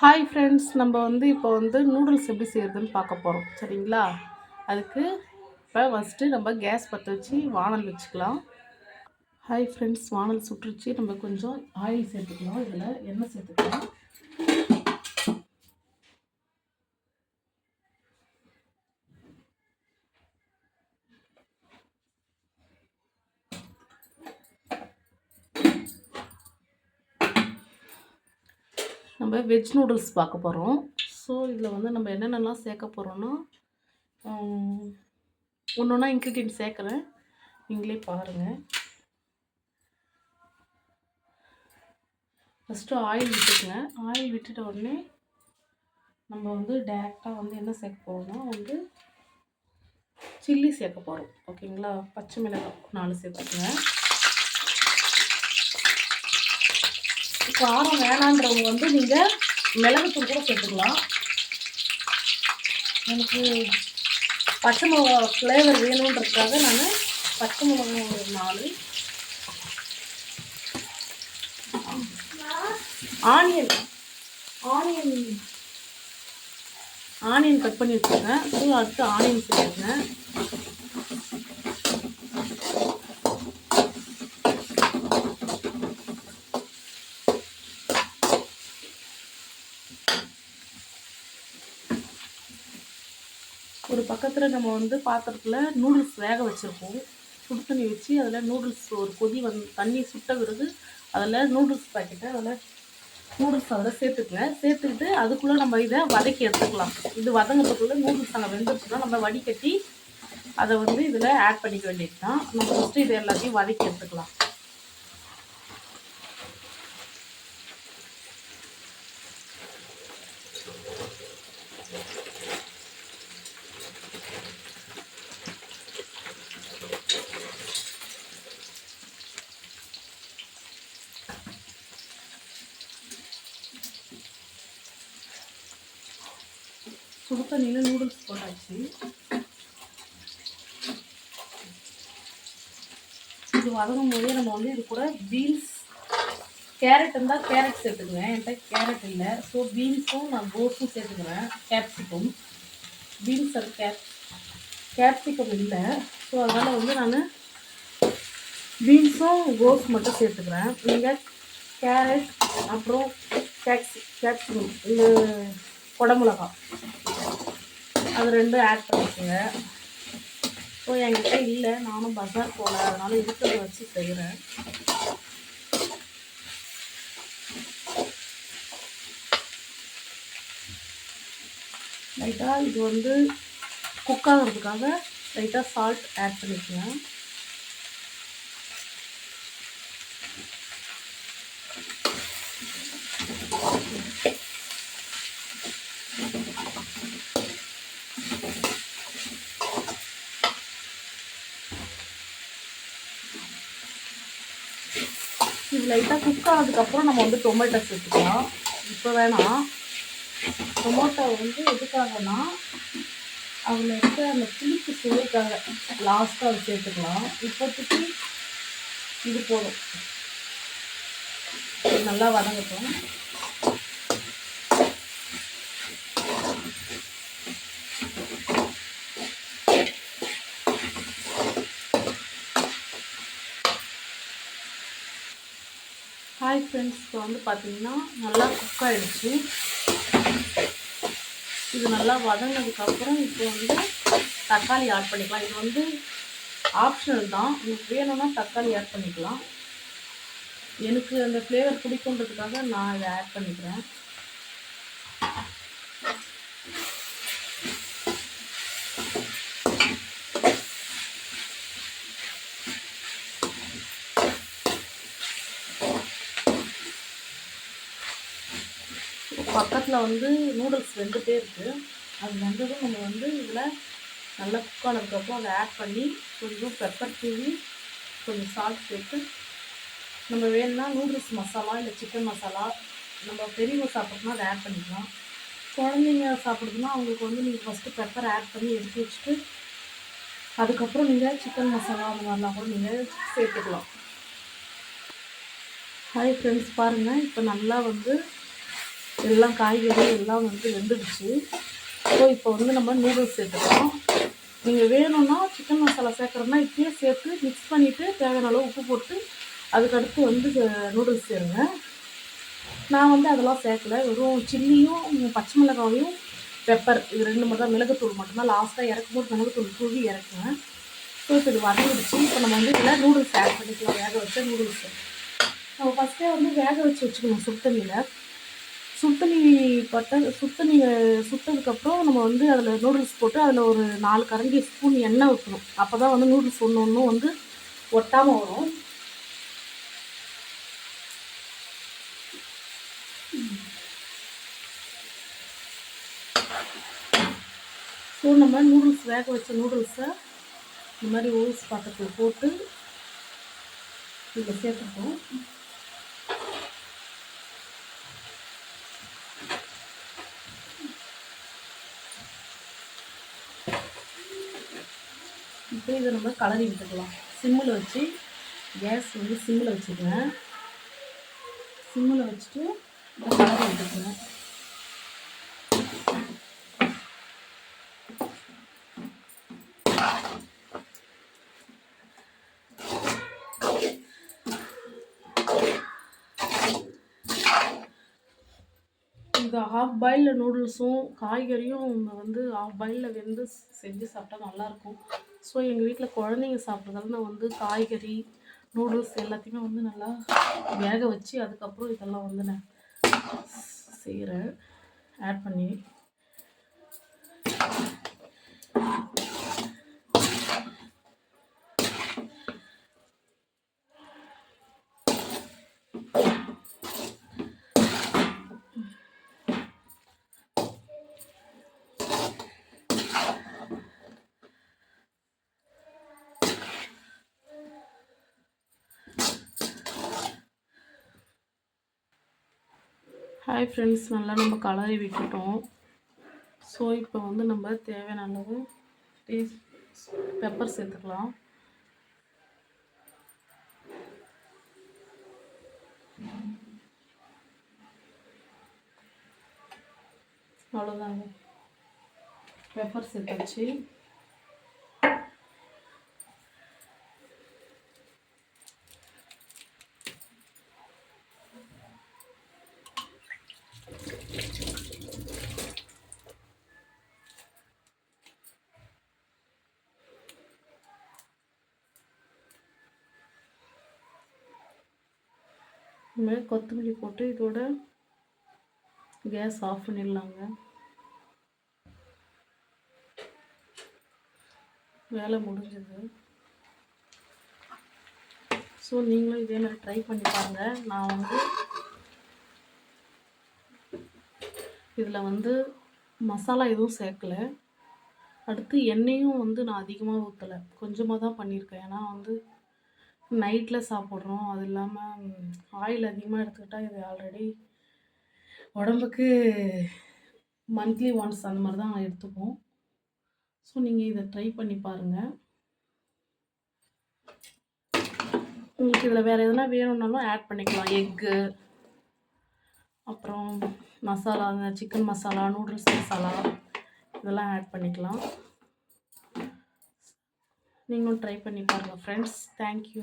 Hi friends, நம்ம இப்போ noodles எப்படி செய்கிறதுன்னு பார்க்க போகிறோம். சரிங்களா? அதுக்கு இப்போ ஃபஸ்ட்டு நம்ம கேஸ் பற்ற வச்சு வானல் வச்சுக்கலாம். ஹாய் ஃப்ரெண்ட்ஸ், வானல் சுட்டுருச்சு. நம்ம கொஞ்சம் ஆயில் சேர்த்துக்கலாம். இதில் எண்ணெய் சேர்த்துக்கலாம். நம்ம வெஜ் நூடுல்ஸ் பார்க்க போகிறோம். ஸோ இதில் நம்ம என்னென்னலாம் சேர்க்க போகிறோன்னா ஒன்று ஒன்றா இன்க்ரீடியன்ட் சேர்க்குறேன், நீங்களே பாருங்கள். ஃபஸ்ட்டு ஆயில் விட்டுக்குங்க. ஆயில் விட்டுட்ட உடனே நம்ம டேரெக்டாக என்ன சேர்க்க போகிறோம்னா சில்லி சேர்க்க போகிறோம். ஓகேங்களா? பச்சை மிளகாய் 4 சேர்த்துக்குங்க. காரம் வேணான்றவங்க நீங்கள் மிளகுத்தூள் கூட சேர்த்துக்கலாம். எனக்கு பச்சை மிளகா ஃப்ளேவர் வேணுன்றதுக்காக நான் பச்சை மிளகாய் 4. ஆனியன் கட் பண்ணி வச்சுருங்க. ஸோ அடுத்து ஆனியன் சேர்த்துங்க. ஒரு பக்கத்தில் நம்ம பாத்திரத்தில் நூடுல்ஸ் வேக வச்சுருப்போம். சுடு தண்ணி வச்சு அதில் நூடுல்ஸ் ஒரு கொதி தண்ணி சுட்ட பிறகு அதில் நூடுல்ஸ் பாக்கெட்டை நூடுல்ஸ் அதில் சேர்த்துக்குங்க. சேர்த்துக்கிட்டு அதுக்குள்ளே நம்ம இதை வதக்கி எடுத்துக்கலாம். இது வதங்கிறதுக்குள்ளே நூடுல்ஸ் அங்கே வெந்துருச்சுன்னா நம்ம வடிகட்டி அதை இதில் ஆட் பண்ணிக்க வேண்டியது தான். நம்ம ஃபஸ்ட்டு இதை எல்லாத்தையும் வதக்கி எடுத்துக்கலாம். சுடு தண்ணியில் நூடுல்ஸ் போட்டாச்சு. இது வதங்கும் போதே நம்ம இது கூட பீன்ஸ், கேரட் இருந்தால் கேரட் சேர்த்துக்குவேன். என்கிட்ட கேரட் இல்லை. ஸோ பீன்ஸும் நான் கோஸும் சேர்த்துக்குவேன். கேப்சிகம், பீன்ஸ் அது கேப்சிகம் இல்லை. ஸோ அதனால் நான் பீன்ஸும் கோஸ் மட்டும் சேர்த்துக்கிறேன். நீங்கள் கேரட் அப்புறம் கேப்சிகம் இந்த குடமிளகா அது 2 ஆட் பண்ணிக்கோங்க. ஸோ என்கிட்ட இல்லை, நானும் பஜார் போகல, அதனால் இருக்கிறத வச்சு செய்கிறேன். லைட்டாக இது குக் ஆகிறதுக்காக லைட்டாக சால்ட் ஆட் பண்ணிக்கோங்க. இது லைட்டாக குக் ஆனதுக்கப்புறம் நம்ம டொமேட்டோ சேர்த்துக்கலாம். இப்போ வேணாம். டொமேட்டோ எதுக்காகனா அதில் இருக்க அந்த புளிப்பு சுவைக்காக லாஸ்ட்டாக அதை சேர்த்துக்கலாம். இப்போதைக்கு இது போதும். நல்லா வதங்கட்டும். ஹாய் ஃப்ரெண்ட்ஸ், இப்போ பார்த்தீங்கன்னா நல்லா குக் ஆகிடுச்சு. இது நல்லா வதங்கினதுக்கப்புறம் இப்போ தக்காளி ஆட் பண்ணிக்கலாம். இது ஆப்ஷனல் தான், உங்களுக்கு வேணும்னா தக்காளி ஆட் பண்ணிக்கலாம். எனக்கு அந்த ஃப்ளேவர் பிடிக்குன்றதுக்காக நான் இதை ஆட் பண்ணிக்கிறேன். பக்கத்தில் நூடுல்ஸ் வெந்துட்டே இருக்குது. அது வெந்ததும் நம்ம இதில் நல்லா குக் ஆனதுக்கப்புறம் அதை ஆட் பண்ணி கொஞ்சம் பெப்பர் தூவி கொஞ்சம் சால்ட் சேர்த்து நம்ம வேணும்னா நூடுல்ஸ் மசாலா இல்லை சிக்கன் மசாலா நம்ம பெரியவங்க சாப்பிட்றதுனா அதை ஆட் பண்ணிக்கலாம். குழந்தைங்க சாப்பிட்றதுனா அவங்களுக்கு நீங்கள் ஃபஸ்ட்டு பெப்பர் ஆட் பண்ணி எடுத்து வச்சுட்டு அதுக்கப்புறம் நீங்கள் சிக்கன் மசாலா அந்த மாதிரிலாம் கூட நீங்கள் சேர்த்துக்கலாம். ஹாய் ஃப்ரெண்ட்ஸ், பாருங்கள் இப்போ நல்லா எல்லாம் காய்கறி எல்லாம் வந்து வெந்துடுச்சு. ஸோ இப்போ வந்து நம்ம நூடுல்ஸ் சேர்த்துக்கலாம். நீங்கள் வேணும்னா சிக்கன் மசாலா சேர்க்குறோம்னா இப்பயே சேர்த்து மிக்ஸ் பண்ணிவிட்டு தேவையான அளவு உப்பு போட்டு அதுக்கடுத்து வந்து நூடுல்ஸ் சேருங்க. நான் வந்து அதெல்லாம் சேர்க்கல. வெறும் சில்லியும் பச்சை மிளகாயும் பெப்பர் இது 2 மட்டும் தான், மிளகுத்தூள் மட்டும்தான் லாஸ்ட்டாக இறக்கும்போது மிளகுத்தூள் தூவி இறக்குவேன். ஸோ இப்போ இது வதங்கிடுச்சு. இப்போ நம்ம வந்து இதில் நூடுல்ஸ் ஆட் பண்ணிக்கலாம். வேக வச்ச நூடுல்ஸு நம்ம ஃபஸ்ட்டே வந்து வேக வச்சுக்கணும் சுடுதண்ணியில். சுடுதண்ணி சுட்டதுக்கப்புறம் நம்ம வந்து அதில் நூடுல்ஸ் போட்டு அதில் ஒரு 4 கரண்டி ஸ்பூன் எண்ணெய் ஊற்றணும். அப்போ தான் வந்து நூடுல்ஸ் ஒன்று ஒன்றும் வந்து ஒட்டாமல் வரும். ஸோ நம்ம நூடுல்ஸ் வேக வச்ச நூடுல்ஸை இந்த மாதிரி ஓல்ஸ் பாத்திரத்தில் போட்டு இதில் சேர்த்துப்போம். இப்போ இதை நம்ம கலரி விட்டுக்கலாம். சிம்மில் வச்சு கேஸ் வந்து சிம்மில் வச்சுக்குவேன். சிம்மில் வச்சுட்டு இதை கலரி விட்டுக்குவேன். இந்த ஹாஃப் பாயிலில் நூடுல்ஸும் காய்கறியும் வந்து ஹாஃப் பாயிலில் வெந்து செஞ்சு சாப்பிட்டா நல்லாயிருக்கும். ஸோ எங்கள் வீட்டில் குழந்தைங்க சாப்பிட்றதால நான் வந்து காய்கறி நூடுல்ஸ் எல்லாத்தையுமே வந்து நல்லா வேக வச்சு அதுக்கப்புறம் இதெல்லாம் வந்து நான் செய்கிறேன் ஆட் பண்ணி. ஹாய் ஃப்ரெண்ட்ஸ், நல்லா நம்ம கலரி விட்டுட்டோம். ஸோ இப்போ வந்து நம்ம தேவையான அளவு பெப்பர் சேர்த்துக்கலாம். அவ்வளோதாங்க, பெப்பர் சேர்த்தாச்சு. இனிமேல் கொத்தமல்லி போட்டு இதோட கேஸ் ஆஃப் பண்ணிடலாங்க. வேலை முடிஞ்சது. ஸோ நீங்களும் இதே மாதிரி ட்ரை பண்ணி பாருங்கள். நான் வந்து இதில் வந்து மசாலா எதுவும் சேர்க்கலை. அடுத்து எண்ணெயும் வந்து நான் அதிகமாக ஊற்றலை, கொஞ்சமாக தான் பண்ணியிருக்கேன். ஏன்னா வந்து நைட்டில் சாப்பிட்றோம், அது இல்லாமல் ஆயில் அதிகமாக எடுத்துக்கிட்டால் இது ஆல்ரெடி உடம்புக்கு மந்த்லி ஒன்ஸ் அந்த மாதிரி தான் எடுத்துப்போம். ஸோ நீங்கள் இதை ட்ரை பண்ணி பாருங்கள். உங்களுக்கு இதில் வேறு எதுனா வேணும்னாலும் ஆட் பண்ணிக்கலாம். எக்கு, அப்புறம் மசாலா, சிக்கன் மசாலா, நூடுல்ஸ் மசாலா இதெல்லாம் ஆட் பண்ணிக்கலாம். நீங்களும் ட்ரை பண்ணி பாருங்கள் ஃப்ரெண்ட்ஸ். தேங்க்யூ.